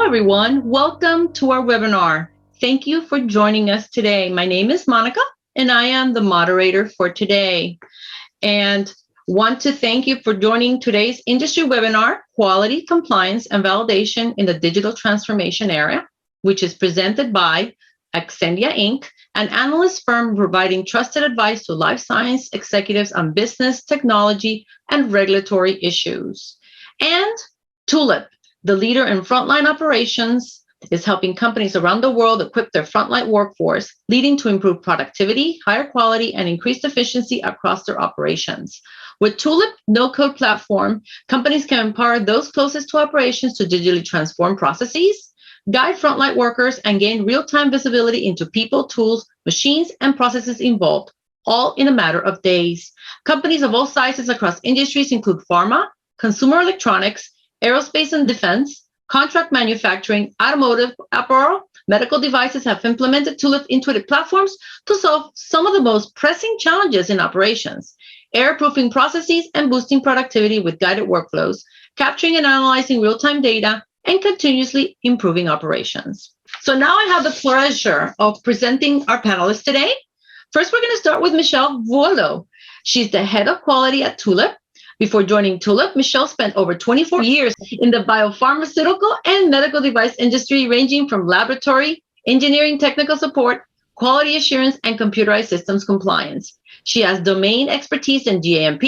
everyone. Welcome to our webinar. Thank you for joining us today. My name is Monica, and I am the moderator for today. And want to thank you for joining today's industry webinar, Quality, Compliance, and Validation in the Digital Transformation Area, which is presented by Axendia Inc., an analyst firm providing trusted advice to life science executives on business, technology, and regulatory issues. And Tulip, the leader in frontline operations, is helping companies around the world equip their frontline workforce, leading to improved productivity, higher quality, and increased efficiency across their operations. With Tulip no-code platform, companies can empower those closest to operations to digitally transform processes, guide frontline workers, and gain real-time visibility into people, tools, machines, and processes involved, all in a matter of days. Companies of all sizes across industries include pharma, consumer electronics, aerospace and defense, contract manufacturing, automotive, apparel, medical devices have implemented Tulip intuitive platforms to solve some of the most pressing challenges in operations, air-proofing processes and boosting productivity with guided workflows, capturing and analyzing real-time data, and continuously improving operations. So now I have the pleasure of presenting our panelists today. First, we're going to start with Michelle Vuolo. She's the head of quality at Tulip. Before joining Tulip, Michelle spent over 24 years in the biopharmaceutical and medical device industry, ranging from laboratory, engineering, technical support, quality assurance, and computerized systems compliance. She has domain expertise in GAMP,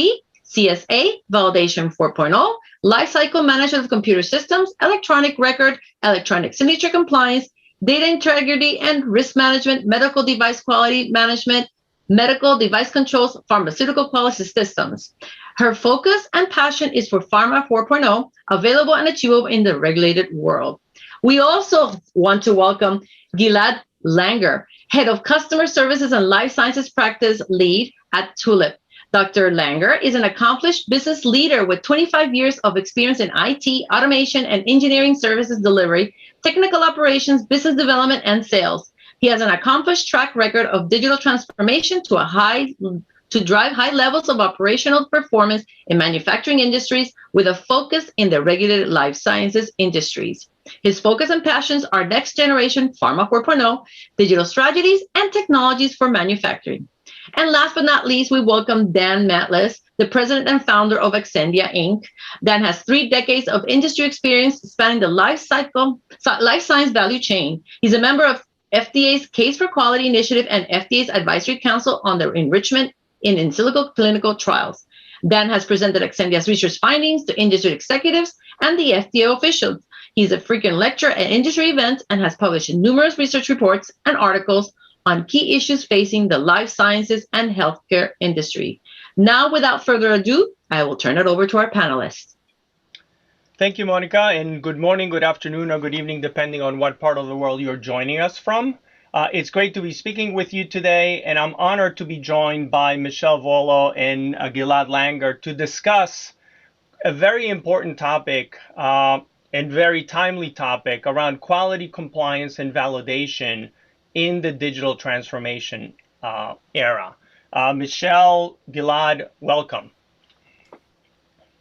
CSA, Validation 4.0, lifecycle management of computer systems, electronic record, electronic signature compliance, data integrity and risk management, medical device quality management, medical device controls, pharmaceutical quality systems. Her focus and passion is for Pharma 4.0, available and achievable in the regulated world. We also want to welcome Gilad Langer, Head of Customer Services and Life Sciences Practice Lead at Tulip. Dr. Langer is an accomplished business leader with 25 years of experience in IT, automation, and engineering services delivery, technical operations, business development, and sales. He has an accomplished track record of digital transformation to drive high levels of operational performance in manufacturing industries with a focus in the regulated life sciences industries. His focus and passions are next generation Pharma 4.0, digital strategies, and technologies for manufacturing. And last but not least, we welcome Dan Matlis, the president and founder of Axendia Inc. Dan has 3 decades of industry experience spanning the life science value chain. He's a member of FDA's Case for Quality Initiative and FDA's Advisory Council on the enrichment in silico clinical trials. Dan has presented Axendia's research findings to industry executives and the FDA officials. He's a frequent lecturer at industry events and has published numerous research reports and articles on key issues facing the life sciences and healthcare industry. Now, without further ado, I will turn it over to our panelists. Thank you, Monica, and good morning, good afternoon, or good evening, depending on what part of the world you're joining us from. It's great to be speaking with you today, and I'm honored to be joined by Michelle Vuolo and Gilad Langer to discuss a very important topic and very timely topic around quality, compliance, and validation in the digital transformation era. Michelle, Gilad, welcome.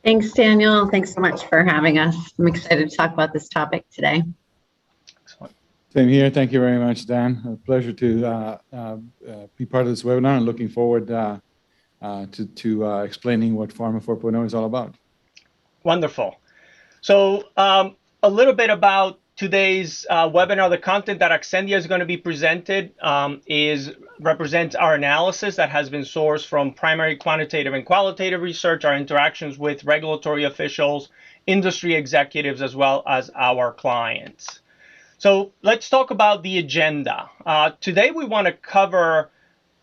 Thanks, Daniel. Thanks so much for having us. I'm excited to talk about this topic today. Excellent. Same here. Thank you very much, Dan. A pleasure to be part of this webinar and looking forward to explaining what Pharma 4.0 is all about. Wonderful. So a little bit about today's webinar. The content that Axendia is going to be presented represents our analysis that has been sourced from primary quantitative and qualitative research, our interactions with regulatory officials, industry executives, as well as our clients. So let's talk about the agenda. Today we want to cover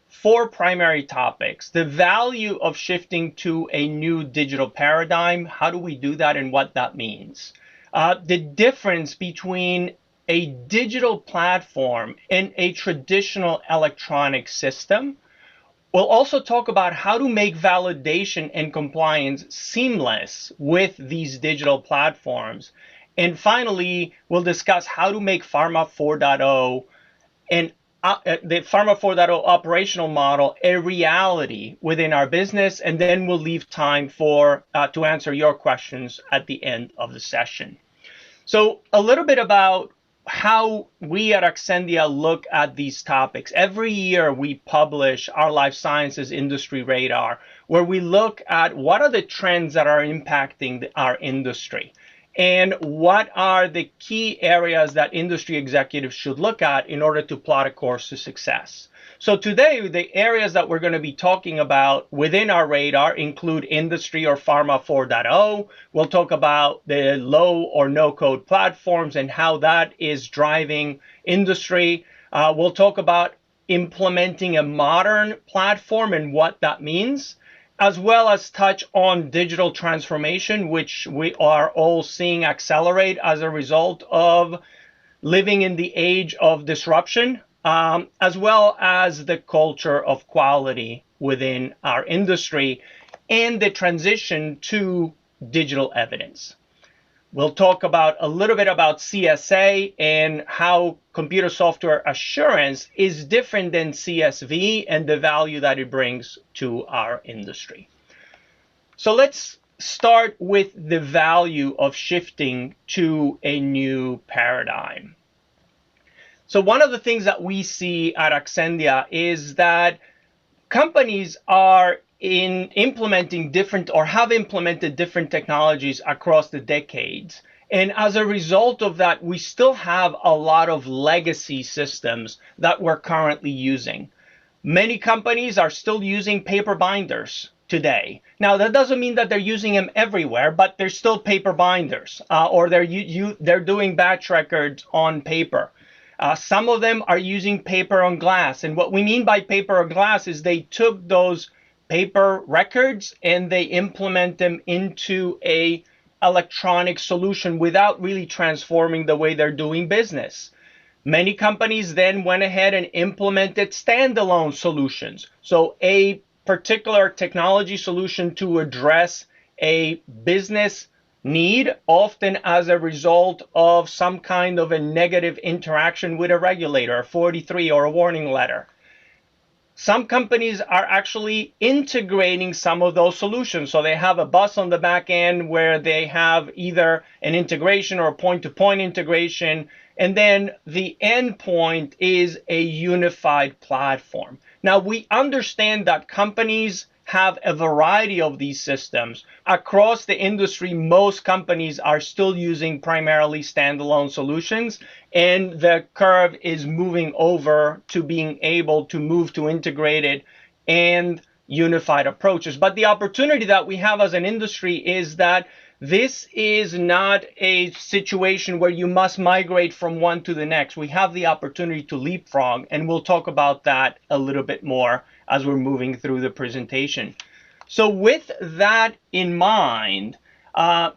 4 primary topics: the value of shifting to a new digital paradigm, how do we do that and what that means, the difference between a digital platform and a traditional electronic system. We'll also talk about how to make validation and compliance seamless with these digital platforms. And finally, we'll discuss how to make Pharma 4.0 and the Pharma 4.0 operational model a reality within our business, and then we'll leave time to answer your questions at the end of the session. So a little bit about how we at Axendia look at these topics. Every year we publish our life sciences industry radar, where we look at what are the trends that are impacting our industry and what are the key areas that industry executives should look at in order to plot a course to success. So today, the areas that we're going to be talking about within our radar include industry or Pharma 4.0. We'll talk about the low or no code platforms and how that is driving industry. We'll talk about implementing a modern platform and what that means, as well as touch on digital transformation, which we are all seeing accelerate as a result of living in the age of disruption, as well as the culture of quality within our industry and the transition to digital evidence. We'll talk about a little bit about CSA and how computer software assurance is different than CSV and the value that it brings to our industry. So let's start with the value of shifting to a new paradigm. So one of the things that we see at Axendia is that companies are implementing different or have implemented different technologies across the decades. And as a result of that, we still have a lot of legacy systems that we're currently using. Many companies are still using paper binders today. Now, that doesn't mean that they're using them everywhere, but they're still paper binders, or they're doing batch records on paper. Some of them are using paper on glass. And what we mean by paper on glass is they took those paper records and they implement them into a electronic solution without really transforming the way they're doing business. Many companies then went ahead and implemented standalone solutions. So a particular technology solution to address a business need, often as a result of some kind of a negative interaction with a regulator, a 43 or a warning letter. Some companies are actually integrating some of those solutions. So they have a bus on the back end where they have either an integration or a point-to-point integration, and then the endpoint is a unified platform. Now, we understand that companies have a variety of these systems. Across the industry, most companies are still using primarily standalone solutions, and the curve is moving over to being able to move to integrated and unified approaches. But the opportunity that we have as an industry is that this is not a situation where you must migrate from one to the next. We have the opportunity to leapfrog, and we'll talk about that a little bit more as we're moving through the presentation. So with that in mind,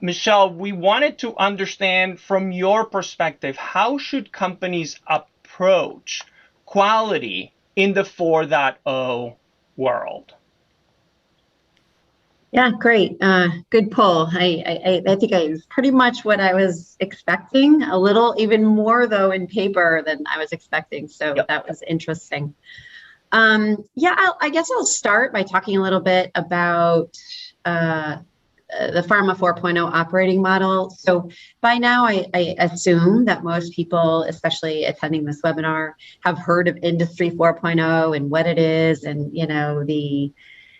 Michelle, we wanted to understand from your perspective, how should companies approach quality in the 4.0 world? Yeah, great. Good poll. I think it's pretty much what I was expecting, a little even more though in paper than I was expecting. So yep. That was interesting. I guess I'll start by talking a little bit about the Pharma 4.0 operating model. So by now, I assume that most people, especially attending this webinar, have heard of Industry 4.0 and what it is, and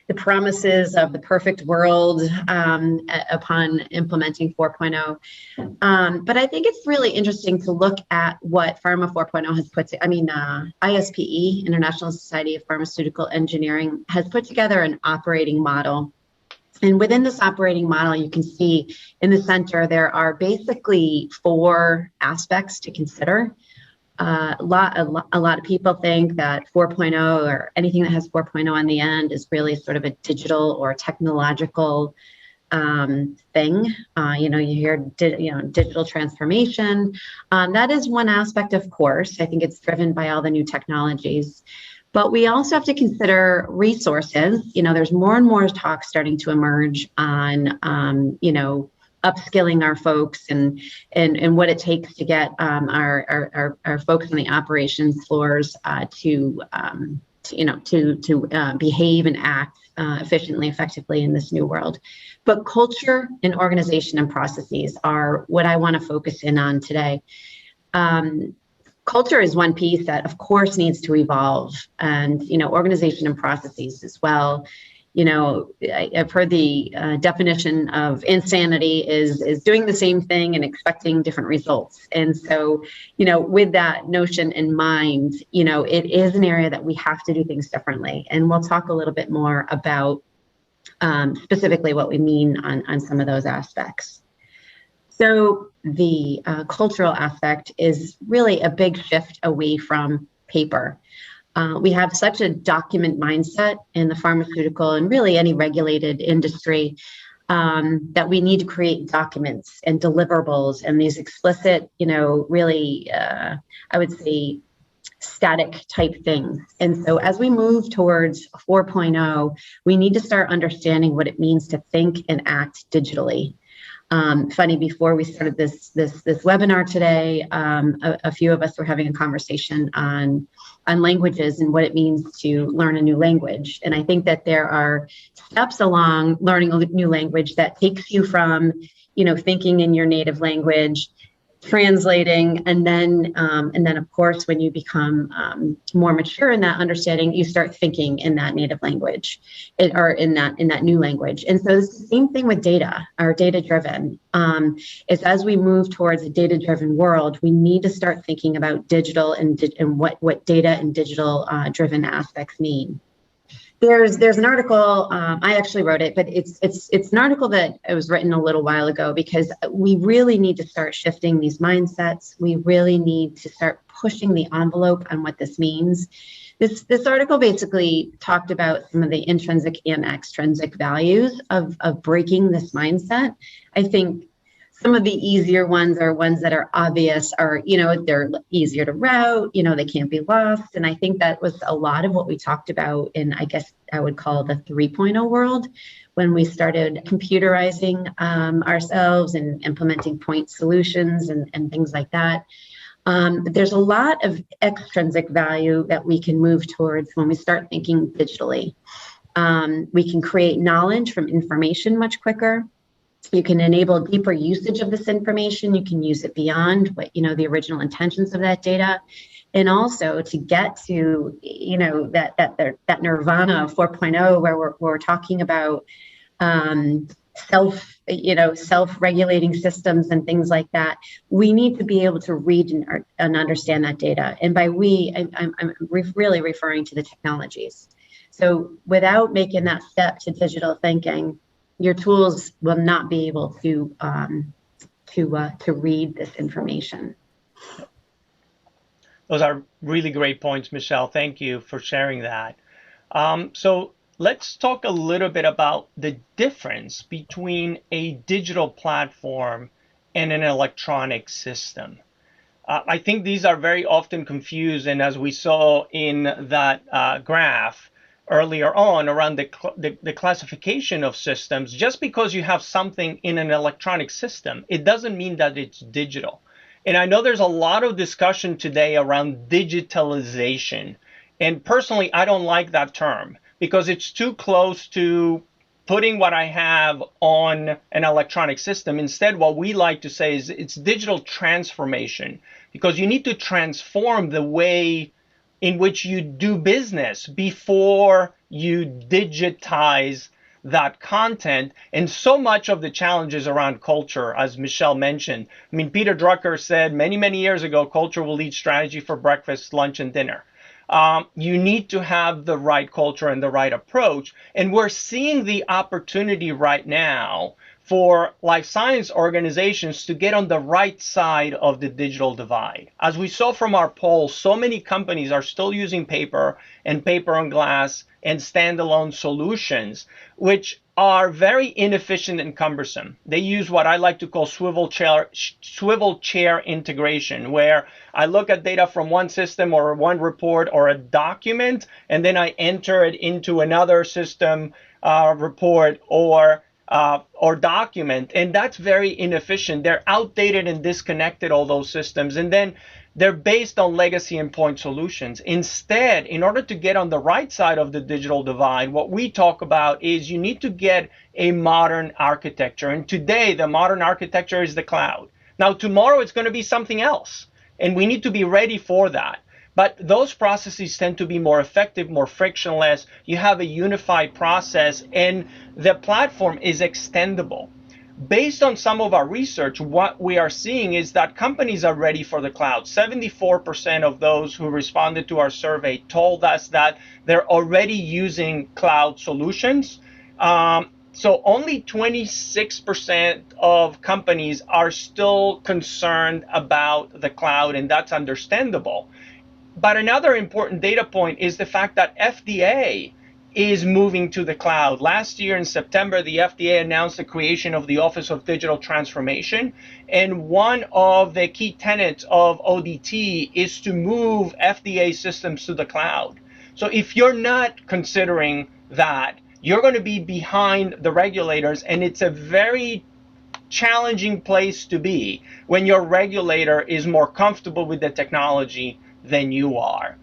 the promises of the perfect world upon implementing 4.0. But I think it's really interesting to look at what Pharma 4.0 has put together. ISPE, International Society of Pharmaceutical Engineering, has put together an operating model. And within this operating model, you can see in the center, there are basically 4 aspects to consider. A lot of people think that 4.0 or anything that has 4.0 on the end is really sort of a digital or technological thing. You hear digital transformation. That is one aspect, of course. I think it's driven by all the new technologies. But we also have to consider resources. There's more and more talk starting to emerge on upskilling our folks and what it takes to get our folks on the operations floors to behave and act efficiently, effectively in this new world. But culture and organization and processes are what I want to focus in on today. Culture is one piece that, of course, needs to evolve, and organization and processes as well. I've heard the definition of insanity is doing the same thing and expecting different results. And so, with that notion in mind, it is an area that we have to do things differently. And we'll talk a little bit more about specifically what we mean on some of those aspects. So the cultural aspect is really a big shift away from paper. We have such a document mindset in the pharmaceutical and really any regulated industry that we need to create documents and deliverables and these explicit, really, I would say, static type things. And so as we move towards 4.0, we need to start understanding what it means to think and act digitally. Funny, before we started this webinar today, a few of us were having a conversation on languages and what it means to learn a new language. And I think that there are steps along learning a new language that takes you from, thinking in your native language, translating, and then of course, when you become more mature in that understanding, you start thinking in that native language, or in that new language. And so it's the same thing with data, or data-driven. Is as we move towards a data-driven world, we need to start thinking about digital and what data and digital driven aspects mean. There's an article, I actually wrote it, but it's an article that it was written a little while ago, because we really need to start shifting these mindsets. We really need to start pushing the envelope on what this means. This article basically talked about some of the intrinsic and extrinsic values of breaking this mindset. I think some of the easier ones are ones that are obvious, are, they're easier to route, they can't be lost. And I think that was a lot of what we talked about in, I guess I would call the 3.0 world, when we started computerizing ourselves and implementing point solutions and things like that. But there's a lot of extrinsic value that we can move towards when we start thinking digitally. We can create knowledge from information much quicker. You can enable deeper usage of this information. You can use it beyond what, the original intentions of that data. And also to get to, that nirvana of 4.0, where we're talking about self-regulating systems and things like that, we need to be able to read and understand that data. And by we, I'm really referring to the technologies. So without making that step to digital thinking, your tools will not be able to read this information. Those are really great points, Michelle. Thank you for sharing that. So let's talk a little bit about the difference between a digital platform and an electronic system. I think these are very often confused, and as we saw in that graph earlier on around the classification of systems, just because you have something in an electronic system, it doesn't mean that it's digital. And I know there's a lot of discussion today around digitalization. And personally, I don't like that term, because it's too close to putting what I have on an electronic system. Instead, what we like to say is it's digital transformation, because you need to transform the way in which you do business before you digitize that content. And so much of the challenges around culture, as Michelle mentioned. I mean, Peter Drucker said many, many years ago, culture will lead strategy for breakfast, lunch, and dinner. You need to have the right culture and the right approach. And we're seeing the opportunity right now for life science organizations to get on the right side of the digital divide. As we saw from our poll, so many companies are still using paper and paper on glass and standalone solutions, which are very inefficient and cumbersome. They use what I like to call swivel chair integration, where I look at data from one system or one report or a document, and then I enter it into another system report or or document, and that's very inefficient. They're outdated and disconnected, all those systems, and then they're based on legacy and point solutions. Instead, in order to get on the right side of the digital divide, what we talk about is you need to get a modern architecture. And today, the modern architecture is the cloud. Now, tomorrow, it's going to be something else, and we need to be ready for that. But those processes tend to be more effective, more frictionless. You have a unified process, and the platform is extendable. Based on some of our research, what we are seeing is that companies are ready for the cloud. 74% of those who responded to our survey told us that they're already using cloud solutions. So only 26% of companies are still concerned about the cloud, and that's understandable. But another important data point is the fact that FDA is moving to the cloud. Last year in September, the FDA announced the creation of the Office of Digital Transformation. And one of the key tenets of ODT is to move FDA systems to the cloud. So if you're not considering that, you're going to be behind the regulators, and it's a very challenging place to be when your regulator is more comfortable with the technology than you are.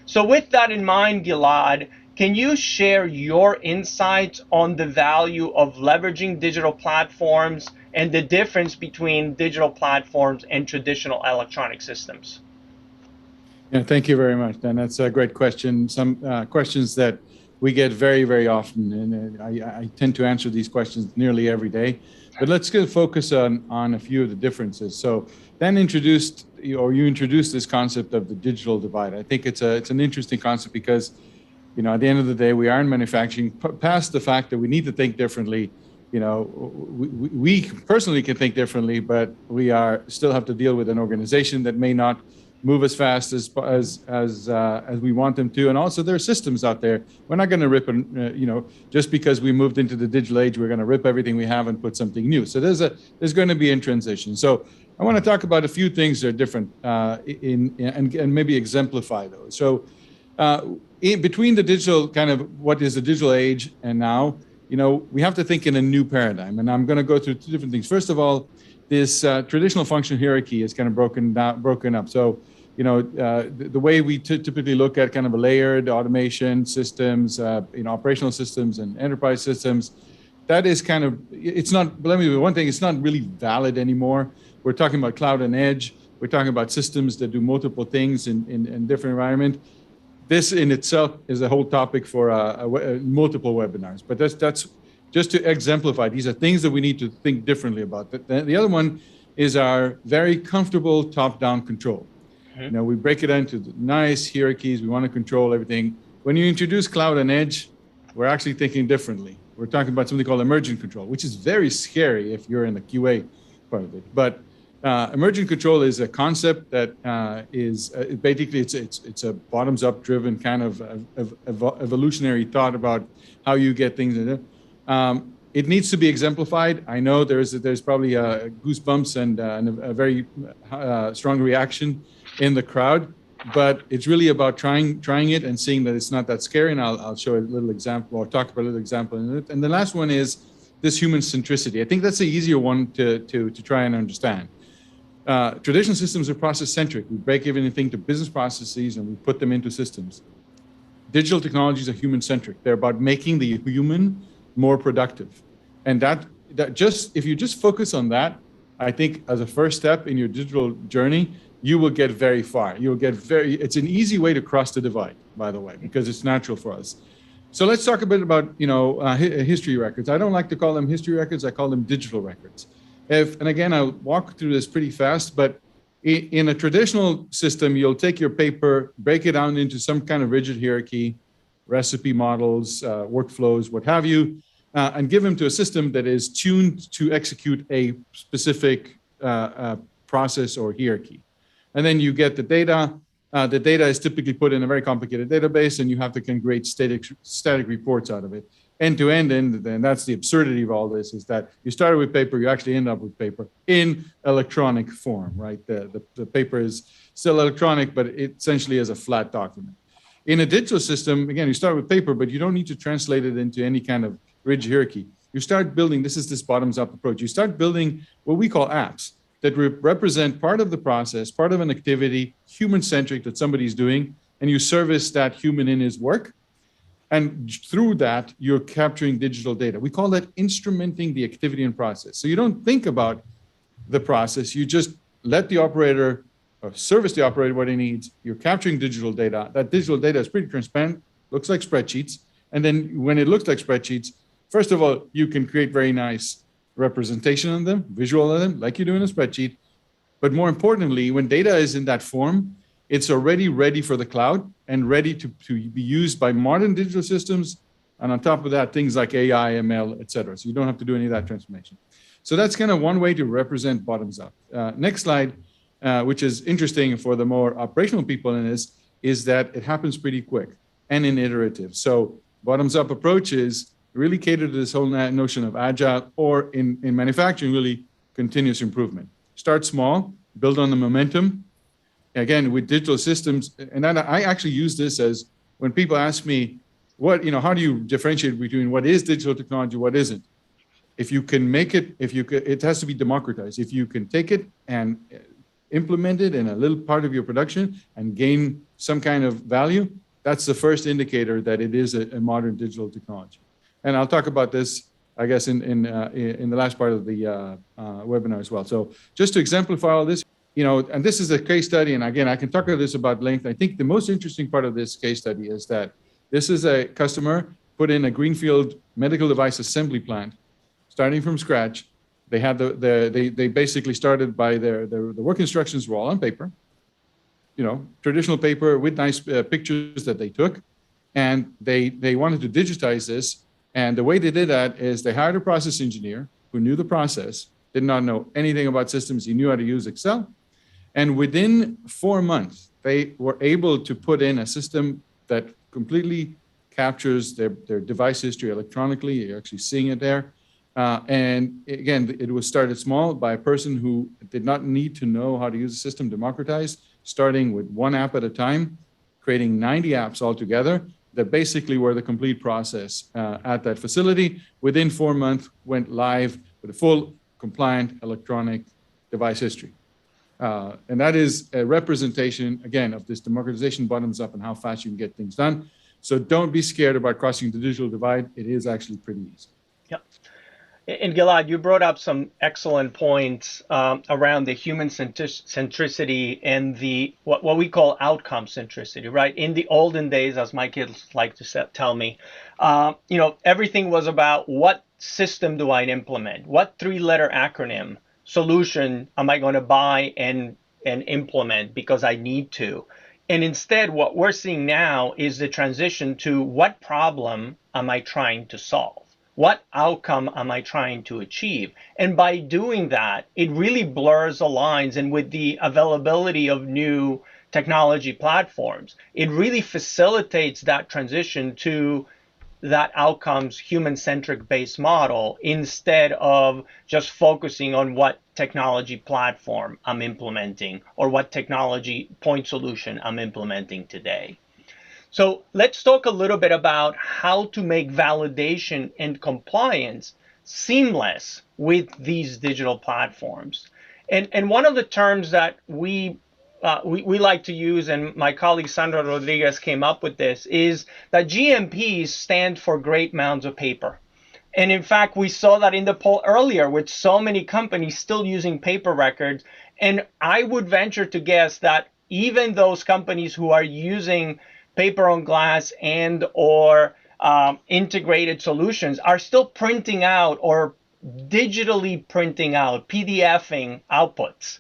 So with that in mind, Gilad, can you share your insights on the value of leveraging digital platforms and the difference between digital platforms and traditional electronic systems? Yeah, thank you very much, Dan. That's a great question. Some questions that we get very, very often, and I tend to answer these questions nearly every day. But let's get focus on a few of the differences. So Dan introduced, or you introduced this concept of the digital divide. I think it's an interesting concept because, you know, at the end of the day, we are in manufacturing. Past the fact that we need to think differently, you know, we personally can think differently, but we still have to deal with an organization that may not move as fast as we want them to, and also there are systems out there. We're not going to rip, just because we moved into the digital age, we're going to rip everything we have and put something new. So there's going to be a transition. So I want to talk about a few things that are different and maybe exemplify those. So between the digital kind of what is the digital age and now, you know, we have to think in a new paradigm, and I'm going to go through two different things. First of all, this traditional function hierarchy is kind of broken up. So, you know, the way we typically look at kind of a layered automation systems, operational systems and enterprise systems, that is kind of, it's not, let me do one thing, it's not really valid anymore. We're talking about cloud and edge. We're talking about systems that do multiple things in different environment. This in itself is a whole topic for multiple webinars, but that's just to exemplify. These are things that we need to think differently about. The other one is our very comfortable top-down control. Mm-hmm. You know, we break it into nice hierarchies. We want to control everything. When you introduce cloud and edge, we're actually thinking differently. We're talking about something called emergent control, which is very scary if you're in the QA part of it. But emergent control is a concept that is basically it's a bottoms-up driven kind of evolutionary thought about how you get things in it. It needs to be exemplified. I know there's probably goosebumps and a very strong reaction in the crowd, but it's really about trying it and seeing that it's not that scary. And I'll show a little example, or talk about a little example in it. And the last one is this human centricity. I think that's the easier one to try and understand. Traditional systems are process centric. We break everything to business processes and we put them into systems. Digital technologies are human centric. They're about making the human more productive. And that just, if you just focus on that, I think as a first step in your digital journey, you will get very far. You'll get it's an easy way to cross the divide, by the way, because it's natural for us. So let's talk a bit about, history records. I don't like to call them history records. I call them digital records. And again, I'll walk through this pretty fast, but in a traditional system, you'll take your paper, break it down into some kind of rigid hierarchy, recipe models, workflows, what have you, and give them to a system that is tuned to execute a specific process or hierarchy. And then you get the data. The data is typically put in a very complicated database, and you have to create static reports out of it. End to end, and that's the absurdity of all this, is that you started with paper, you actually end up with paper in electronic form, right? The paper is still electronic, but it essentially is a flat document. In a digital system, again, you start with paper, but you don't need to translate it into any kind of rigid hierarchy. you start building, this bottoms up approach, you start building what we call apps that represent part of the process, part of an activity, human-centric that somebody's doing, and you service that human in his work. And through that, you're capturing digital data. We call that instrumenting the activity and process. So you don't think about the process, you just let the operator or service the operator what he needs. You're capturing digital data. That digital data is pretty transparent, looks like spreadsheets. And then when it looks like spreadsheets, first of all, you can create very nice representation of them, visual of them, like you do in a spreadsheet. But more importantly, when data is in that form, it's already ready for the cloud and ready to be used by modern digital systems. And on top of that, things like AI, ML, et cetera. So you don't have to do any of that transformation. So that's kind of one way to represent bottoms up. Next slide, which is interesting for the more operational people in this, is that it happens pretty quick and in iterative. So bottoms up approaches really cater to this whole notion of agile, or in manufacturing, really continuous improvement. Start small, build on the momentum. Again, with digital systems, and I actually use this as when people ask me, how do you differentiate between what is digital technology, what isn't? If you can make it, it has to be democratized. If you can take it and implement it in a little part of your production and gain some kind of value, that's the first indicator that it is a modern digital technology. And I'll talk about this, I guess, in the last part of the webinar as well. So just to exemplify all this, and this is a case study, and again, I can talk about this about length. I think the most interesting part of this case study is that this is a customer put in a greenfield medical device assembly plant, starting from scratch. They had they basically started by the work instructions were all on paper, traditional paper with nice pictures that they took, and they wanted to digitize this. And the way they did that is they hired a process engineer who knew the process, did not know anything about systems. He knew how to use Excel. And within 4 months, they were able to put in a system that completely captures their device history electronically. You're actually seeing it there. And again, it was started small by a person who did not need to know how to use the system, democratized, starting with one app at a time, creating 90 apps altogether that basically were the complete process at that facility. Within 4 months, went live with a full compliant electronic device history. And that is a representation, again, of this democratization bottoms up and how fast you can get things done. So don't be scared about crossing the digital divide. It is actually pretty easy. Yep. And Gilad, you brought up some excellent points around the human centricity and the what we call outcome centricity, right? In the olden days, as my kids like to tell me, everything was about what system do I implement? What 3-letter acronym solution am I going to buy and implement because I need to? And instead, what we're seeing now is the transition to what problem am I trying to solve? What outcome am I trying to achieve? And by doing that, it really blurs the lines. And with the availability of new technology platforms, it really facilitates that transition to that outcomes human-centric based model instead of just focusing on what technology platform I'm implementing or what technology point solution I'm implementing today. So let's talk a little bit about how to make validation and compliance seamless with these digital platforms. And one of the terms that we like to use, and my colleague Sandra Rodriguez came up with this, is that GMPs stand for great mounds of paper. And in fact, we saw that in the poll earlier with so many companies still using paper records. And I would venture to guess that even those companies who are using paper on glass and or integrated solutions are still printing out or digitally printing out, PDFing outputs.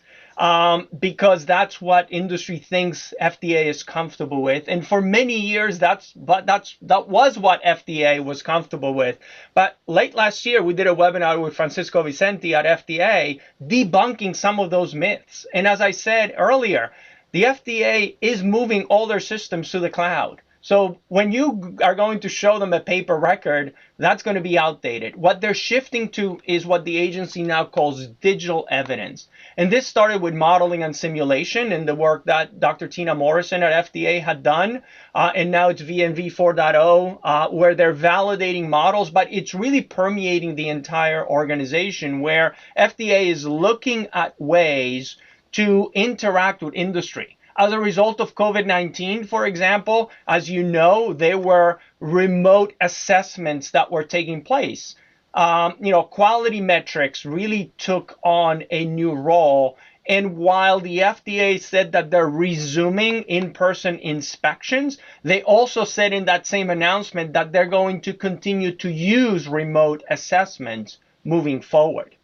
Because that's what industry thinks FDA is comfortable with, and for many years that was what FDA was comfortable with. But late last year, we did a webinar with Francisco Vicenti at FDA, debunking some of those myths. And as I said earlier, the FDA is moving all their systems to the cloud. So when you are going to show them a paper record, that's going to be outdated. What they're shifting to is what the agency now calls digital evidence. And this started with modeling and simulation and the work that Dr. Tina Morrison at FDA had done. And now it's VNV 4.0, where they're validating models, but it's really permeating the entire organization, where FDA is looking at ways to interact with industry. As a result of COVID-19, for example, as you know, there were remote assessments that were taking place. Quality metrics really took on a new role. And while the FDA said that they're resuming in-person inspections, they also said in that same announcement that they're going to continue to use remote assessments moving forward.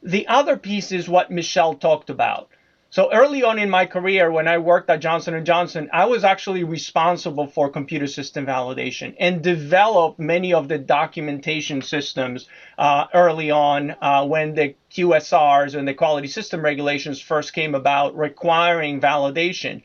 The other piece is what Michelle talked about. So early on in my career, when I worked at Johnson & Johnson, I was actually responsible for computer system validation and developed many of the documentation systems early on when the QSRs and the quality system regulations first came about requiring validation.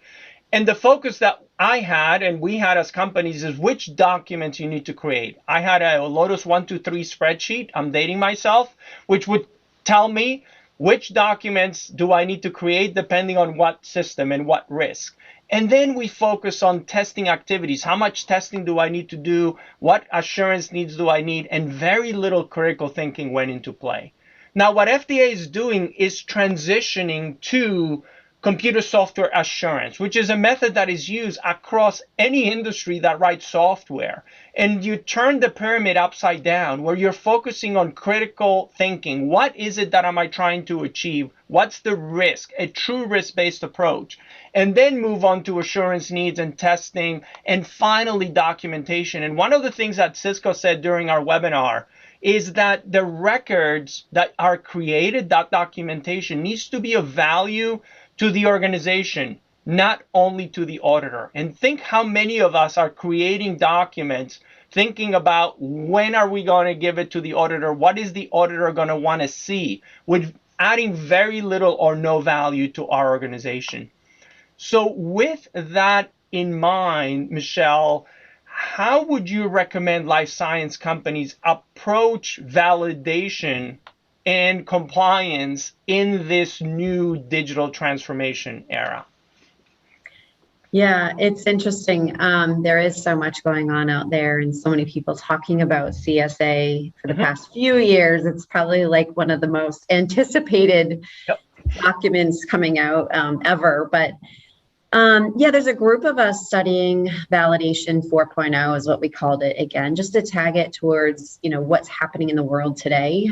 And the focus that I had and we had as companies is which documents you need to create. I had a Lotus 123 spreadsheet, I'm dating myself, which would tell me which documents do I need to create depending on what system and what risk. And then we focus on testing activities. How much testing do I need to do? What assurance needs do I need? And very little critical thinking went into play. Now, what FDA is doing is transitioning to computer software assurance, which is a method that is used across any industry that writes software. And you turn the pyramid upside down, where you're focusing on critical thinking. What is it that am I trying to achieve? What's the risk? A true risk-based approach. And then move on to assurance needs and testing, and finally documentation. And one of the things that Cisco said during our webinar is that the records that are created, that documentation, needs to be of value to the organization, not only to the auditor. And think how many of us are creating documents thinking about when are we going to give it to the auditor? What is the auditor going to want to see? With adding very little or no value to our organization. So with that in mind, Michelle, how would you recommend life science companies approach validation and compliance in this new digital transformation era? Yeah, it's interesting. There is so much going on out there and so many people talking about CSA for the past few years. It's probably like one of the most anticipated documents coming out ever. But yeah, there's a group of us studying validation 4.0 is what we called it, again, just to tag it towards, what's happening in the world today.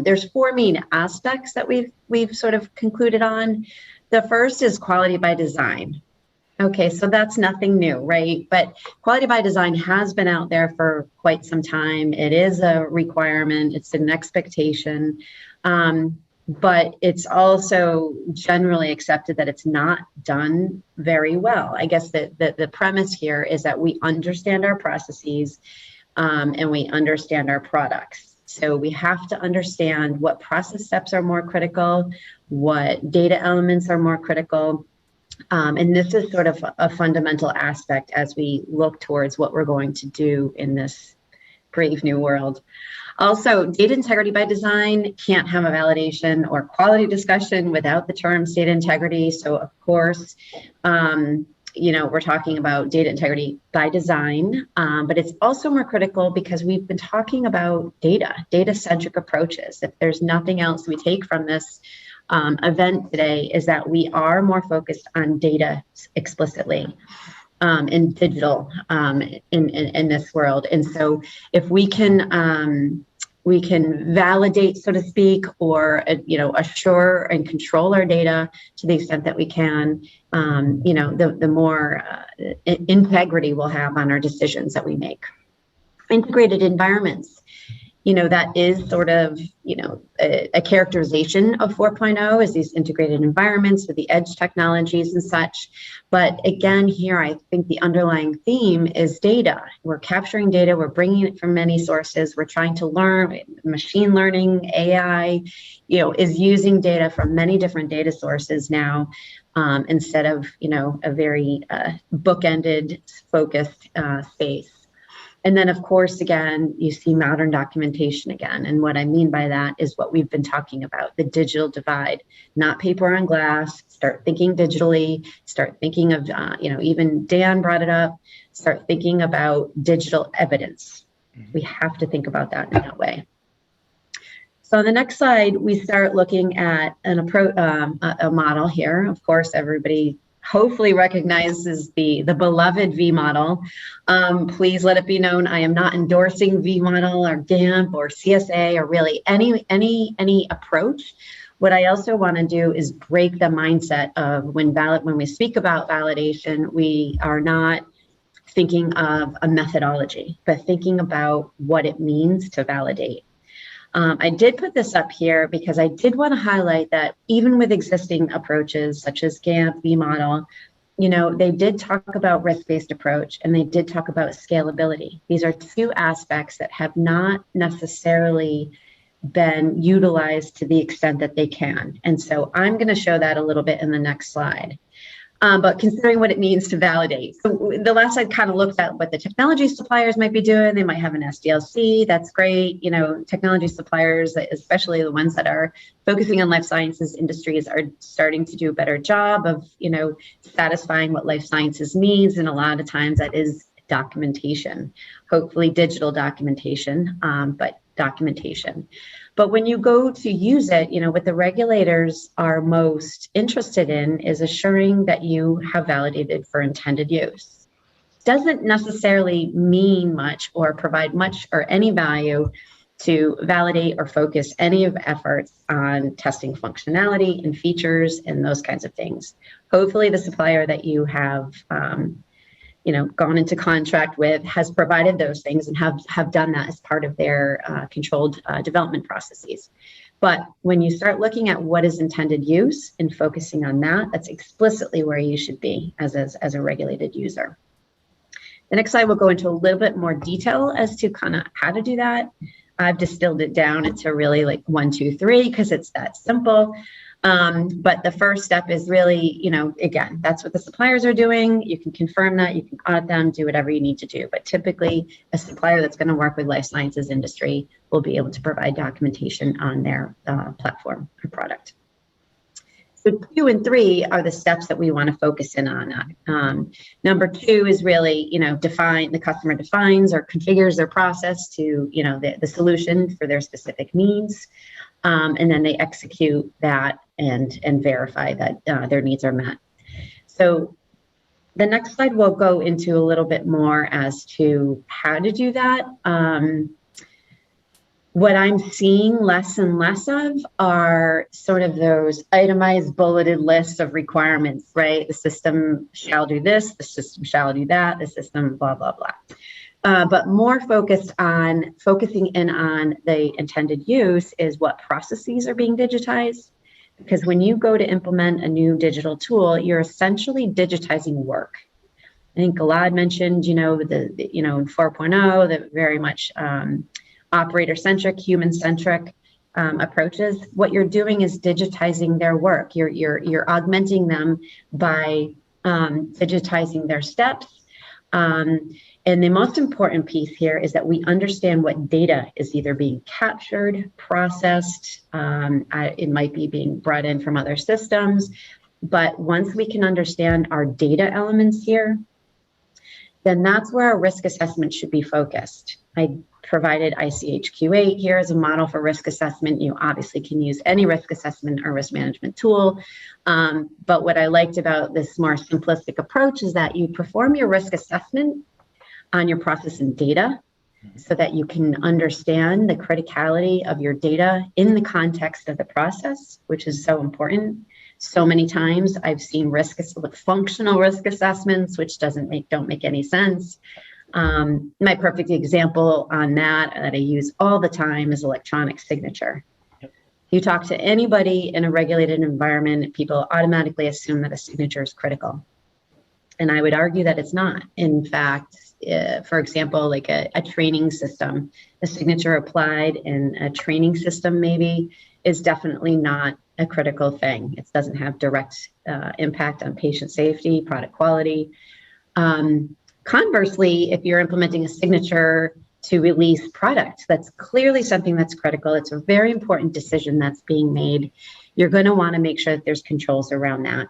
There's four main aspects that we've sort of concluded on. The first is quality by design. Okay, so that's nothing new, right? But quality by design has been out there for quite some time. It is a requirement, it's an expectation. But it's also generally accepted that it's not done very well. I guess that the premise here is that we understand our processes and we understand our products. So we have to understand what process steps are more critical, what data elements are more critical. And this is sort of a fundamental aspect as we look towards what we're going to do in this brave new world. Also, data integrity by design can't have a validation or quality discussion without the terms data integrity. So of course, we're talking about data integrity by design, but it's also more critical because we've been talking about data-centric approaches. If there's nothing else we take from this event today, is that we are more focused on data explicitly. In digital in this world. And so if we can validate, so to speak, or assure and control our data to the extent that we can, the more integrity we'll have on our decisions that we make. Integrated environments. that is sort of, a characterization of 4.0 is these integrated environments with the edge technologies and such. But again, here, I think the underlying theme is data. We're capturing data, we're bringing it from many sources, we're trying to learn. Machine learning, AI, is using data from many different data sources now, instead of, a very bookended, focused space. And then, of course, again, you see modern documentation again. And what I mean by that is what we've been talking about, the digital divide, not paper on glass. Start thinking digitally, start thinking of, even Dan brought it up, start thinking about digital evidence. We have to think about that in that way. So on the next slide, we start looking at a model here. Of course, everybody hopefully recognizes the beloved V model. Please let it be known, I am not endorsing V model or GAMP or CSA or really any approach. What I also want to do is break the mindset of when we speak about validation, we are not thinking of a methodology, but thinking about what it means to validate. I did put this up here because I did want to highlight that even with existing approaches such as GAMP, V model, they did talk about risk-based approach and they did talk about scalability. These are two aspects that have not necessarily been utilized to the extent that they can. And so I'm going to show that a little bit in the next slide. But considering what it means to validate. So the last slide kind of looks at what the technology suppliers might be doing. They might have an SDLC, that's great. Technology suppliers, especially the ones that are focusing on life sciences industries, are starting to do a better job of, satisfying what life sciences needs. And a lot of times that is documentation, hopefully digital documentation, but documentation. But when you go to use it, what the regulators are most interested in is assuring that you have validated for intended use. Doesn't necessarily mean much or provide much or any value to validate or focus any of efforts on testing functionality and features and those kinds of things. Hopefully the supplier that you have gone into contract with has provided those things and have done that as part of their controlled development processes. But when you start looking at what is intended use and focusing on that, that's explicitly where you should be as a regulated user. The next slide will go into a little bit more detail as to kind of how to do that. I've distilled it down into really like 1, 2, 3 because it's that simple. But the first step is really, again, that's what the suppliers are doing. You can confirm that, you can audit them, do whatever you need to do. But typically a supplier that's going to work with life sciences industry will be able to provide documentation on their platform or product. So 2 and 3 are the steps that we want to focus in on. Number 2 is really, the customer defines or configures their process to, the solution for their specific needs. And then they execute that and verify that their needs are met. So the next slide will go into a little bit more as to how to do that. What I'm seeing less and less of are sort of those itemized bulleted lists of requirements, right? The system shall do this, the system shall do that, the system blah, blah, blah. But more focusing in on the intended use is what processes are being digitized. Because when you go to implement a new digital tool, you're essentially digitizing work. I think Gilad mentioned, in 4.0, the very much operator-centric, human-centric approaches. What you're doing is digitizing their work. You're augmenting them by digitizing their steps. And the most important piece here is that we understand what data is either being captured, processed, it might be being brought in from other systems. But once we can understand our data elements here, then that's where our risk assessment should be focused. I provided ICH-Q8 here as a model for risk assessment. You obviously can use any risk assessment or risk management tool. But what I liked about this more simplistic approach is that you perform your risk assessment on your process and data so that you can understand the criticality of your data in the context of the process, which is so important. So many times I've seen functional risk assessments, which don't make any sense. My perfect example on that I use all the time is electronic signature. Yep. You talk to anybody in a regulated environment, people automatically assume that a signature is critical. And I would argue that it's not. In fact, for example, like a training system, a signature applied in a training system maybe is definitely not a critical thing. It doesn't have direct impact on patient safety, product quality. Conversely, if you're implementing a signature to release product, that's clearly something that's critical. It's a very important decision that's being made. You're going to want to make sure that there's controls around that.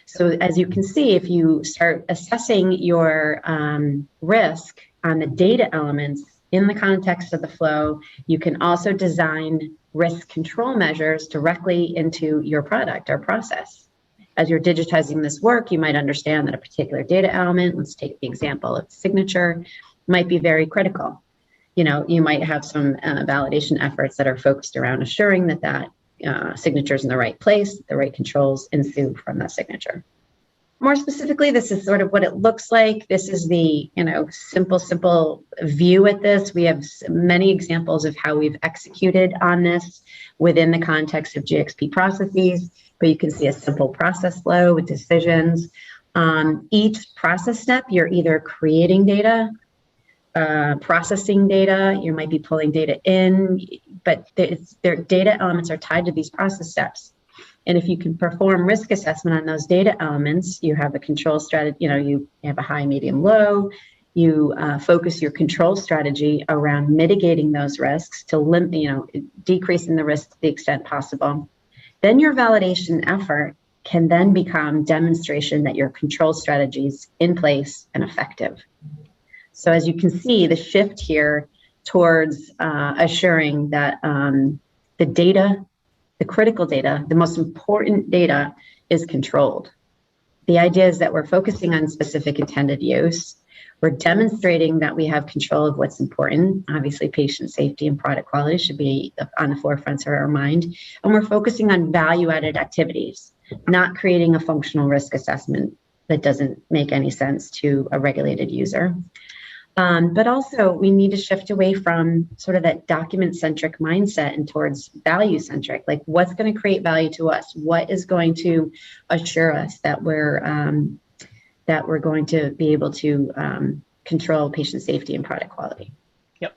So as you can see, if you start assessing your risk on the data elements in the context of the flow, you can also design risk control measures directly into your product or process. As you're digitizing this work, you might understand that a particular data element, let's take the example of signature, might be very critical. You know, you might have some validation efforts that are focused around assuring that that signature is in the right place, the right controls ensue from that signature. More specifically, this is sort of what it looks like. This is the, simple view at this. We have many examples of how we've executed on this within the context of GXP processes, but you can see a simple process flow with decisions. Each process step, you're either creating data, processing data, you might be pulling data in, but their data elements are tied to these process steps. And if you can perform risk assessment on those data elements, you have a control strategy, you have a high, medium, low, you focus your control strategy around mitigating those risks to decreasing the risk to the extent possible. Then your validation effort can then become demonstration that your control strategy is in place and effective. So as you can see, the shift here towards assuring that the data, the critical data, the most important data is controlled. The idea is that we're focusing on specific intended use. We're demonstrating that we have control of what's important. Obviously, patient safety and product quality should be on the forefront of our mind. And we're focusing on value-added activities, not creating a functional risk assessment that doesn't make any sense to a regulated user. But also, we need to shift away from sort of that document-centric mindset and towards value-centric. Like, what's going to create value to us? What is going to assure us that we're going to be able to control patient safety and product quality? Yep.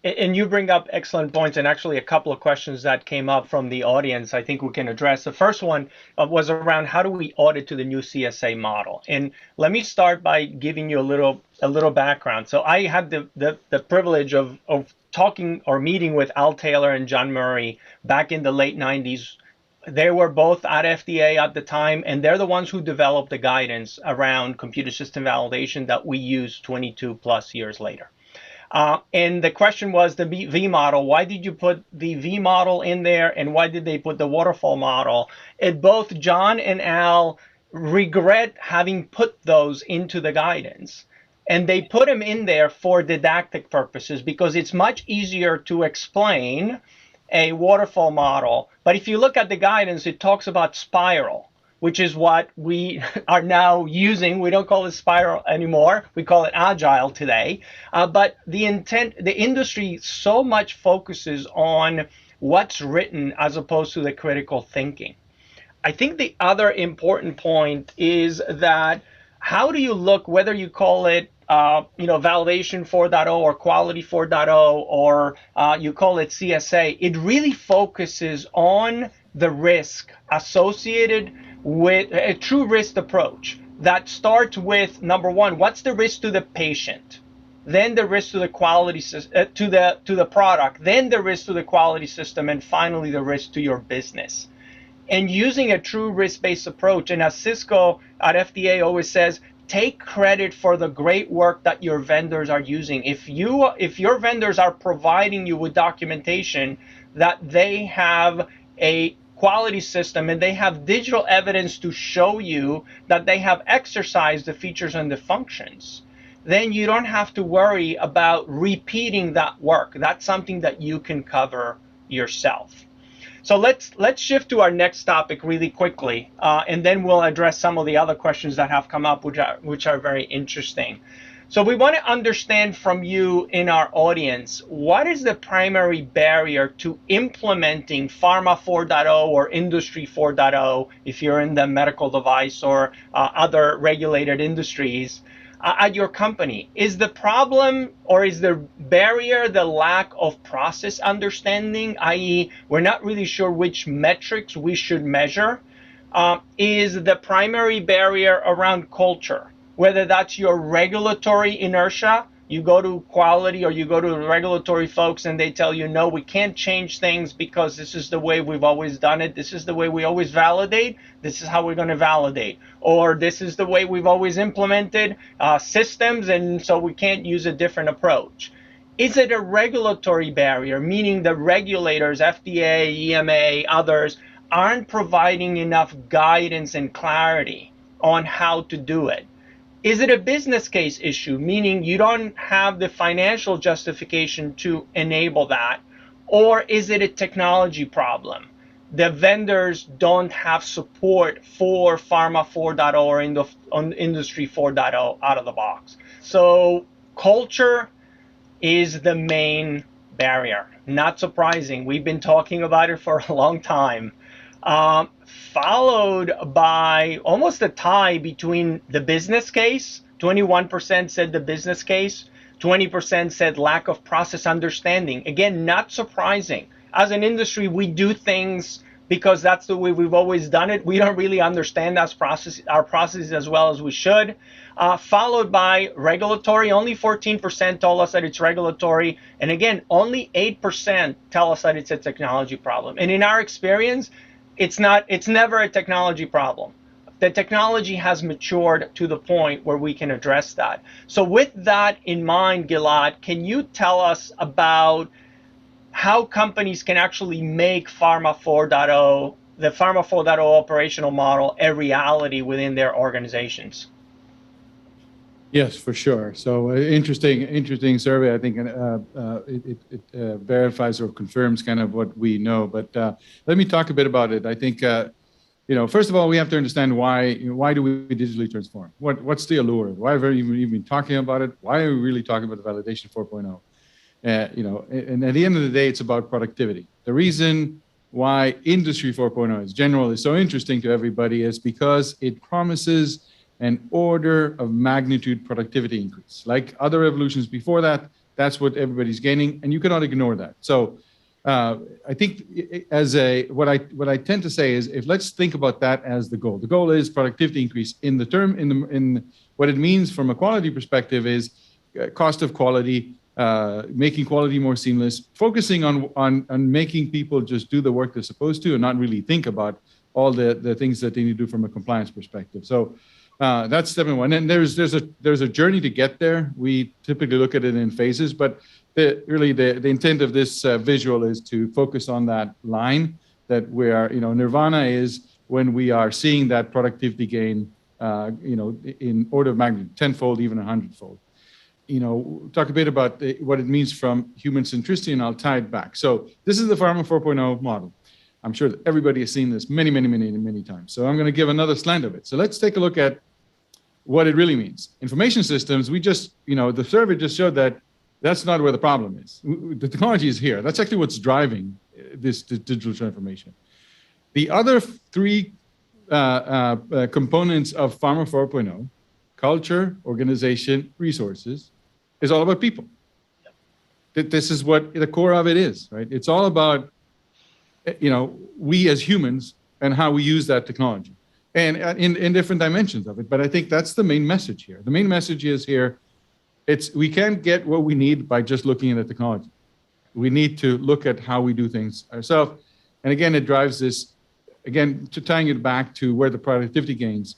And you bring up excellent points, and actually a couple of questions that came up from the audience I think we can address. The first one was around how do we audit to the new CSA model? And let me start by giving you a little background. So I had the privilege of talking or meeting with Al Taylor and John Murray back in the late 90s. They were both at FDA at the time, and they're the ones who developed the guidance around computer system validation that we use 22 plus years later. And the question was the V model. Why did you put the V model in there, and why did they put the waterfall model? And both John and Al regret having put those into the guidance. And they put them in there for didactic purposes because it's much easier to explain a waterfall model. But if you look at the guidance, it talks about spiral, which is what we are now using. We don't call it spiral anymore. We call it agile today. But the industry so much focuses on what's written as opposed to the critical thinking. I think the other important point is that how do you look, whether you call it validation 4.0 or quality 4.0 or you call it CSA, it really focuses on the risk associated with a true risk approach that starts with, number one, what's the risk to the patient? Then the risk to the quality to the product, then the risk to the quality system, and finally the risk to your business. And using a true risk-based approach, and as Cisco at FDA always says, take credit for the great work that your vendors are using. If your vendors are providing you with documentation that they have a quality system and they have digital evidence to show you that they have exercised the features and the functions, then you don't have to worry about repeating that work. That's something that you can cover yourself. So let's shift to our next topic really quickly, and then we'll address some of the other questions that have come up, which are very interesting. So we want to understand from you in our audience, what is the primary barrier to implementing Pharma 4.0 or Industry 4.0 if you're in the medical device or other regulated industries at your company? Is the problem or is the barrier the lack of process understanding, i.e. we're not really sure which metrics we should measure? Is the primary barrier around culture, whether that's your regulatory inertia, you go to quality or you go to regulatory folks and they tell you, no, we can't change things because this is the way we've always done it. This is the way we always validate. This is how we're going to validate. Or this is the way we've always implemented systems, and so we can't use a different approach. Is it a regulatory barrier, meaning the regulators, FDA, EMA, others, aren't providing enough guidance and clarity on how to do it? Is it a business case issue, meaning you don't have the financial justification to enable that? Or is it a technology problem? The vendors don't have support for Pharma 4.0 or Industry 4.0 out of the box. So culture is the main barrier. Not surprising. We've been talking about it for a long time. Followed by almost a tie between the business case. 21% said the business case. 20% said lack of process understanding. Again, not surprising. As an industry, we do things because that's the way we've always done it. We don't really understand our processes as well as we should. Followed by regulatory. Only 14% told us that it's regulatory. And again, only 8% tell us that it's a technology problem. And in our experience, it's never a technology problem. The technology has matured to the point where we can address that. So with that in mind, Gilad, can you tell us about how companies can actually make Pharma 4.0, the Pharma 4.0 operational model, a reality within their organizations? Yes, for sure. So interesting survey. I think it verifies or confirms kind of what we know. But let me talk a bit about it. I think first of all, we have to understand why do we digitally transform? What's the allure? Why have we even talking about it? Why are we really talking about the validation 4.0? And at the end of the day, it's about productivity. The reason why Industry 4.0 in general is so interesting to everybody is because it promises an order of magnitude productivity increase. Like other revolutions before that, that's what everybody's gaining, and you cannot ignore that. So I think what I tend to say is, let's think about that as the goal. The goal is productivity increase. In what it means from a quality perspective is cost of quality, making quality more seamless, focusing on making people just do the work they're supposed to and not really think about all the things that they need to do from a compliance perspective. So that's step one. And there's a journey to get there. We typically look at it in phases, but the intent of this visual is to focus on that line that nirvana is when we are seeing that productivity gain, in order of magnitude, 10-fold, even 100-fold. Talk a bit about what it means from human centricity, and I'll tie it back. So this is the Pharma 4.0 model. I'm sure that everybody has seen this many, many, many, many times. So I'm going to give another slant of it. So let's take a look at what it really means. Information systems, the survey just showed that that's not where the problem is. The technology is here. That's actually what's driving this digital transformation. The other three components of Pharma 4.0, culture, organization, resources, is all about people. This is what the core of it is, right? It's all about, we as humans and how we use that technology, and in different dimensions of it. But I think that's the main message here. The main message is here, we can't get what we need by just looking at the technology. We need to look at how we do things ourselves. And again, it drives this, again, to tying it back to where the productivity gains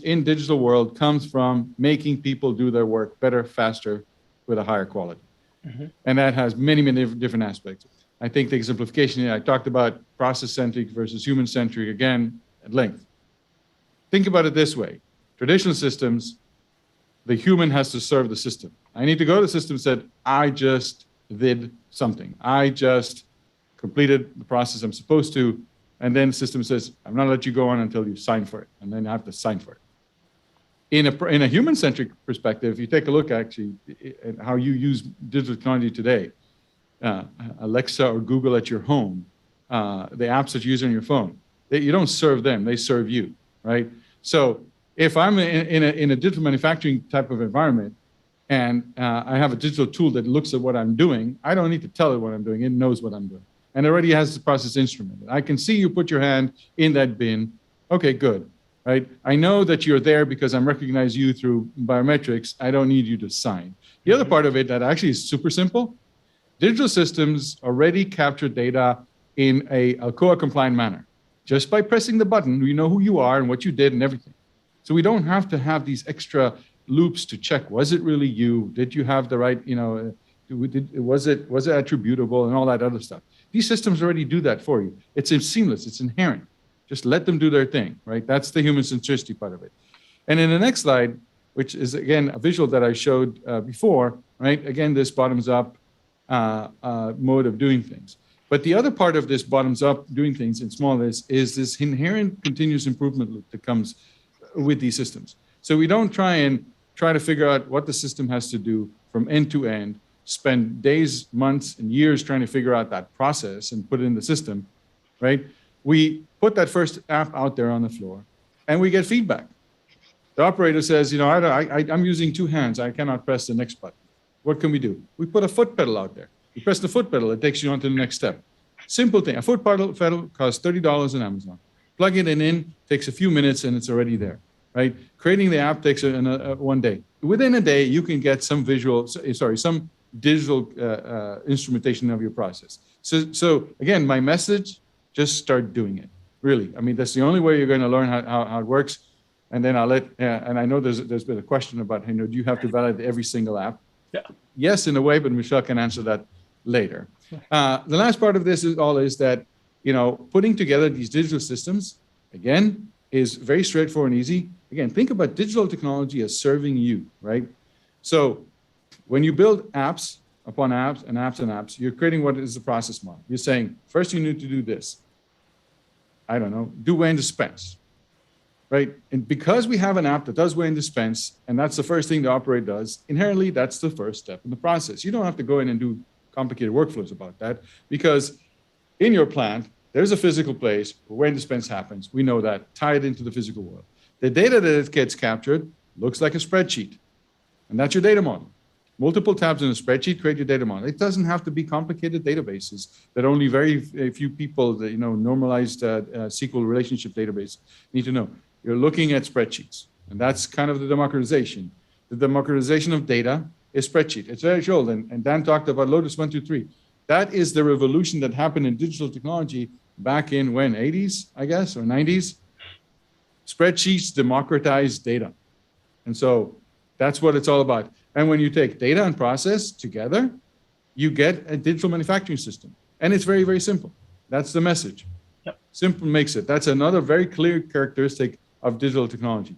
in digital world comes from making people do their work better, faster, with a higher quality. Mm-hmm. And that has many, many different aspects. I think the exemplification, I talked about process-centric versus human-centric again at length. Think about it this way. Traditional systems, the human has to serve the system. I need to go to the system and said, I just did something. I just completed the process I'm supposed to. And then the system says, I'm not going to let you go on until you sign for it. And then I have to sign for it. In a human-centric perspective, if you take a look actually at how you use digital technology today, Alexa or Google at your home, the apps that you use on your phone, you don't serve them, they serve you, right? So if I'm in a digital manufacturing type of environment and I have a digital tool that looks at what I'm doing, I don't need to tell it what I'm doing, it knows what I'm doing. And already has the process instrument. I can see you put your hand in that bin, okay, good. Right? I know that you're there because I'm recognizing you through biometrics. I don't need you to sign. The other part of it that actually is super simple, digital systems already capture data in a ALCOA compliant manner. Just by pressing the button, we know who you are and what you did and everything. So we don't have to have these extra loops to check, was it really you? Did you have the right, was it attributable and all that other stuff? These systems already do that for you. It's seamless, it's inherent. Just let them do their thing, right? That's the human centricity part of it. And in the next slide, which is again a visual that I showed before, right? Again, this bottoms up mode of doing things. But the other part of this bottoms up doing things in small is this inherent continuous improvement loop that comes with these systems. So we don't try to figure out what the system has to do from end to end, spend days, months, and years trying to figure out that process and put it in the system, right? We put that first app out there on the floor, and we get feedback. The operator says, I'm using two hands. I cannot press the next button. What can we do? We put a foot pedal out there. You press the foot pedal, it takes you on to the next step. Simple thing. A foot pedal costs $30 on Amazon. Plug it in, takes a few minutes, and it's already there, right? Creating the app takes 1 day. Within a day, you can get some some digital instrumentation of your process. So again, my message, just start doing it. Really, I mean, that's the only way you're going to learn how it works. And then and I know there's been a question about, do you have to validate every single app? Yeah. Yes, in a way, but Michelle can answer that later. The last part of this is that, putting together these digital systems, again, is very straightforward and easy. Again, think about digital technology as serving you, right? So when you build apps upon apps and apps and apps, you're creating what is the process model. You're saying, first you need to do this. I don't know, do weigh and dispense, right? And because we have an app that does weigh and dispense, and that's the first thing the operator does, inherently, that's the first step in the process. You don't have to go in and do complicated workflows about that, because in your plant, there's a physical place where weigh and dispense happens. We know that, tied into the physical world. The data that it gets captured looks like a spreadsheet, and that's your data model. Multiple tabs in a spreadsheet create your data model. It doesn't have to be complicated databases that only very few people, normalized SQL relationship database need to know. You're looking at spreadsheets, and that's kind of the democratization. The democratization of data is spreadsheet. It's very old, and Dan talked about Lotus 1, 2, 3. That is the revolution that happened in digital technology back in 80s, I guess, or 90s. Spreadsheets democratize data. And so that's what it's all about. And when you take data and process together, you get a digital manufacturing system. And it's very, very simple. That's the message. Yep. Simple makes it. That's another very clear characteristic of digital technology.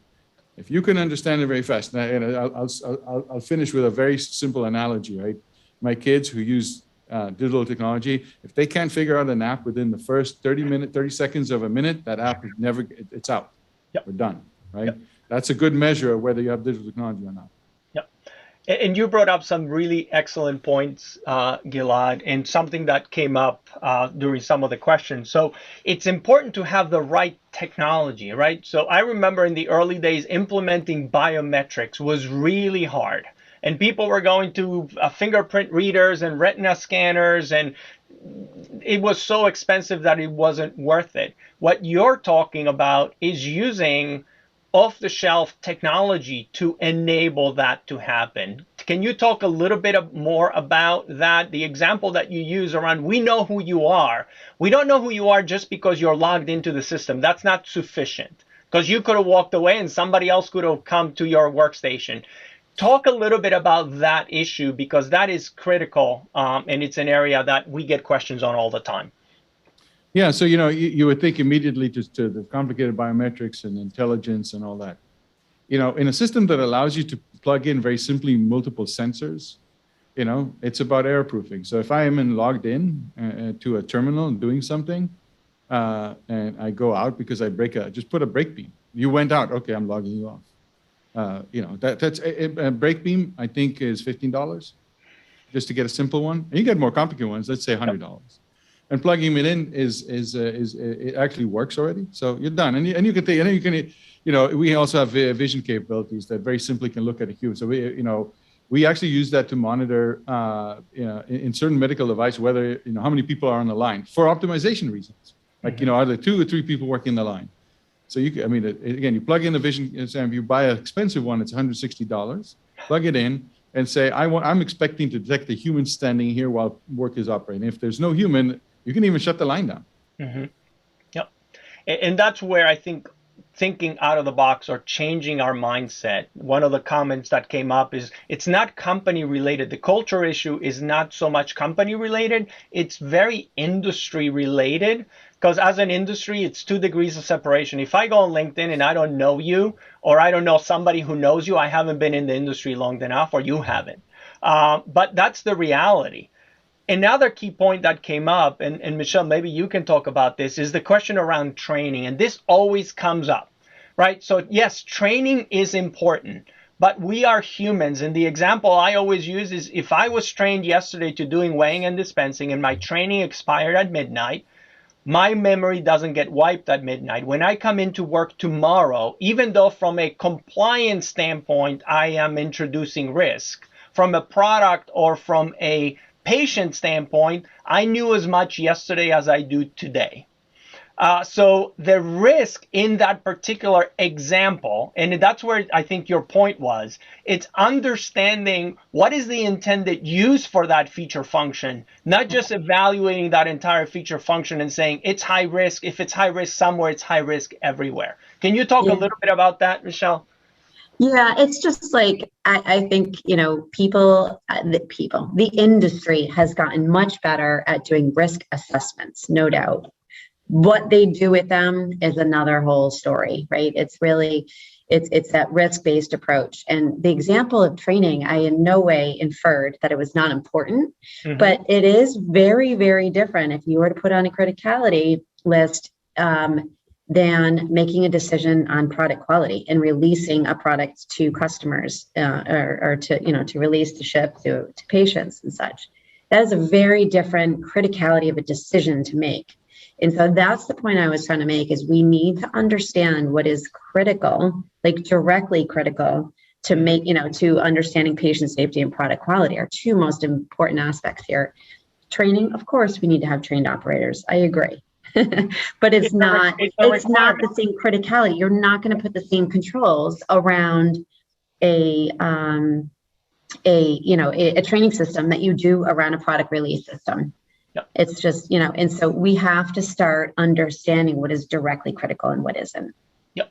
If you can understand it very fast, and I'll finish with a very simple analogy, right? My kids who use digital technology, if they can't figure out an app within the first 30 seconds of a minute, that app is it's out. Yep. We're done, right? Yep. That's a good measure of whether you have digital technology or not. And you brought up some really excellent points, Gilad, and something that came up during some of the questions. So it's important to have the right technology, right? So I remember in the early days, implementing biometrics was really hard. And people were going to fingerprint readers and retina scanners, and it was so expensive that it wasn't worth it. What you're talking about is using off-the-shelf technology to enable that to happen. Can you talk a little bit more about that? The example that you use around, we know who you are. We don't know who you are just because you're logged into the system. That's not sufficient, because you could have walked away and somebody else could have come to your workstation. Talk a little bit about that issue, because that is critical, and it's an area that we get questions on all the time. Yeah, so you would think immediately to the complicated biometrics and intelligence and all that. In a system that allows you to plug in very simply multiple sensors, it's about error proofing. So if I am logged in to a terminal and doing something, and I go out because I just put a break beam. You went out, okay, I'm logging you off. That's a brake beam, I think, is $15 just to get a simple one. And you get more complicated ones, let's say $100. And plugging it in is it actually works already. So you're done. And you can take, and then you can, we also have vision capabilities that very simply can look at a cube. So we actually use that to monitor in certain medical devices whether how many people are on the line for optimization reasons. Like are there 2 or 3 people working the line? So again, you plug in the vision. If you buy an expensive one, it's $160. Plug it in and say, I'm expecting to detect a human standing here while work is operating. If there's no human, you can even shut the line down. Mm-hmm. Yep. And that's where I think thinking out of the box or changing our mindset. One of the comments that came up is it's not company related. The culture issue is not so much company related. It's very industry related, because as an industry, it's 2 degrees of separation. If I go on LinkedIn and I don't know you, or I don't know somebody who knows you, I haven't been in the industry long enough, or you haven't. But that's the reality. Another key point that came up, and Michelle, maybe you can talk about this, is the question around training. And this always comes up, right? So yes, training is important, but we are humans. And the example I always use is if I was trained yesterday to doing weighing and dispensing and my training expired at midnight, my memory doesn't get wiped at midnight. When I come into work tomorrow, even though from a compliance standpoint, I am introducing risk, from a product or from a patient standpoint, I knew as much yesterday as I do today. So the risk in that particular example, and that's where I think your point was, it's understanding what is the intended use for that feature function, not just evaluating that entire feature function and saying it's high risk. If it's high risk somewhere, it's high risk everywhere. Can you talk a little bit about that, Michelle? Yeah, it's just like, I think, the industry has gotten much better at doing risk assessments, no doubt. What they do with them is another whole story, right? It's really, it's that risk-based approach. And the example of training, I in no way inferred that it was not important, but it is very, very different if you were to put on a criticality list than making a decision on product quality and releasing a product to customers or to release to ship to patients and such. That is a very different criticality of a decision to make. And so that's the point I was trying to make, is we need to understand what is critical, like directly critical to make, to understanding patient safety and product quality are 2 most important aspects here. Training, of course, we need to have trained operators. I agree. But it's not the same criticality. You're not going to put the same controls around a training system that you do around a product release system. Yep. It's just, and so we have to start understanding what is directly critical and what isn't. Yep.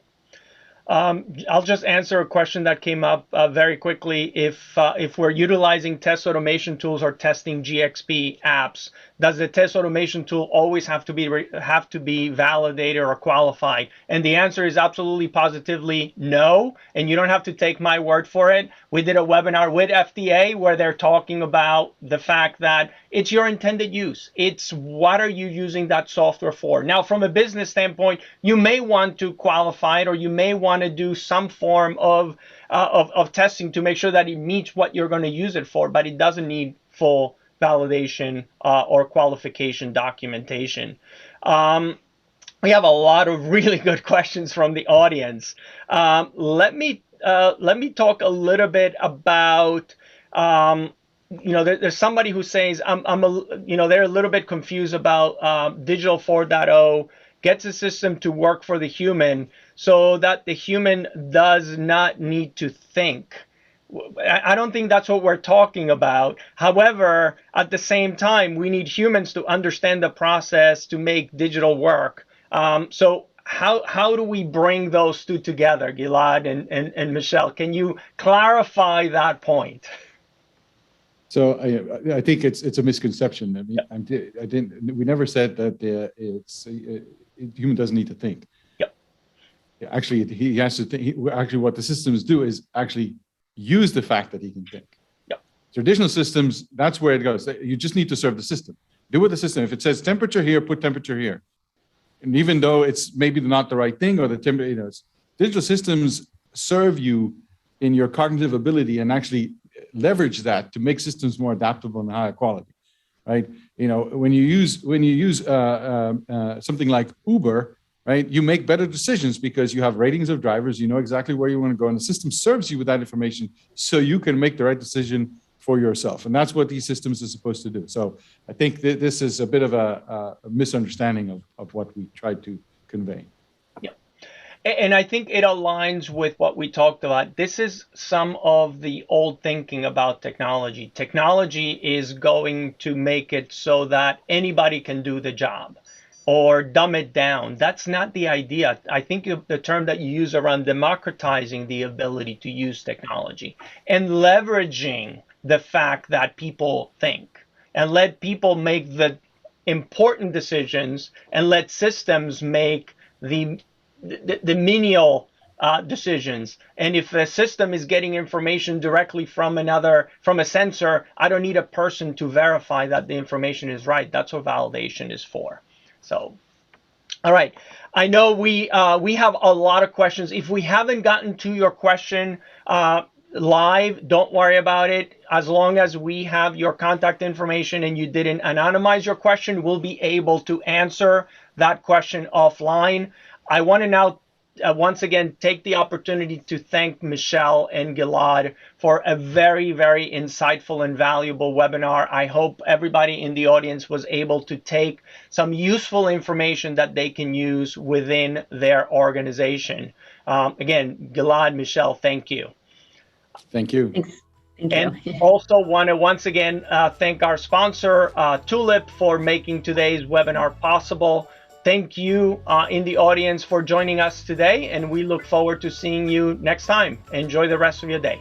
I'll just answer a question that came up very quickly. If we're utilizing test automation tools or testing GXP apps, does the test automation tool always have to be validated or qualified? And the answer is absolutely positively no. And you don't have to take my word for it. We did a webinar with FDA where they're talking about the fact that it's your intended use. It's what are you using that software for? Now, from a business standpoint, you may want to qualify it, or you may want to do some form of testing to make sure that it meets what you're going to use it for, but it doesn't need full validation or qualification documentation. We have a lot of really good questions from the audience. Let me talk a little bit about there's somebody who says they're a little bit confused about Digital 4.0 gets a system to work for the human so that the human does not need to think. I don't think that's what we're talking about. However, at the same time, we need humans to understand the process to make digital work. So how do we bring those 2 together, Gilad and Michelle? Can you clarify that point? So I think it's a misconception. I mean, we never said that human doesn't need to think. Yep. Actually, he has to think. Actually, what the systems do is actually use the fact that he can think. Yep. Traditional systems, that's where it goes. You just need to serve the system. Do with the system. If it says temperature here, put temperature here. And even though it's maybe not the right thing, or the temperature, digital systems serve you in your cognitive ability and actually leverage that to make systems more adaptable and higher quality, right? You know, when you use something like Uber, right, you make better decisions because you have ratings of drivers, you know exactly where you want to go, and the system serves you with that information so you can make the right decision for yourself. And that's what these systems are supposed to do. So I think this is a bit of a misunderstanding of what we tried to convey. Yeah. And I think it aligns with what we talked about. This is some of the old thinking about technology. Technology is going to make it so that anybody can do the job or dumb it down. That's not the idea. I think the term that you use around democratizing the ability to use technology and leveraging the fact that people think and let people make the important decisions and let systems make the menial decisions. And if a system is getting information directly from a sensor, I don't need a person to verify that the information is right. That's what validation is for. So, all right. I know we have a lot of questions. If we haven't gotten to your question live, don't worry about it. As long as we have your contact information and you didn't anonymize your question, we'll be able to answer that question offline. I want to now once again take the opportunity to thank Michelle and Gilad for a very, very insightful and valuable webinar. I hope everybody in the audience was able to take some useful information that they can use within their organization. Again, Gilad, Michelle, thank you. Thank you. Thanks. Thank And you. also want to once again thank our sponsor, Tulip, for making today's webinar possible. Thank you in the audience for joining us today, and we look forward to seeing you next time. Enjoy the rest of your day.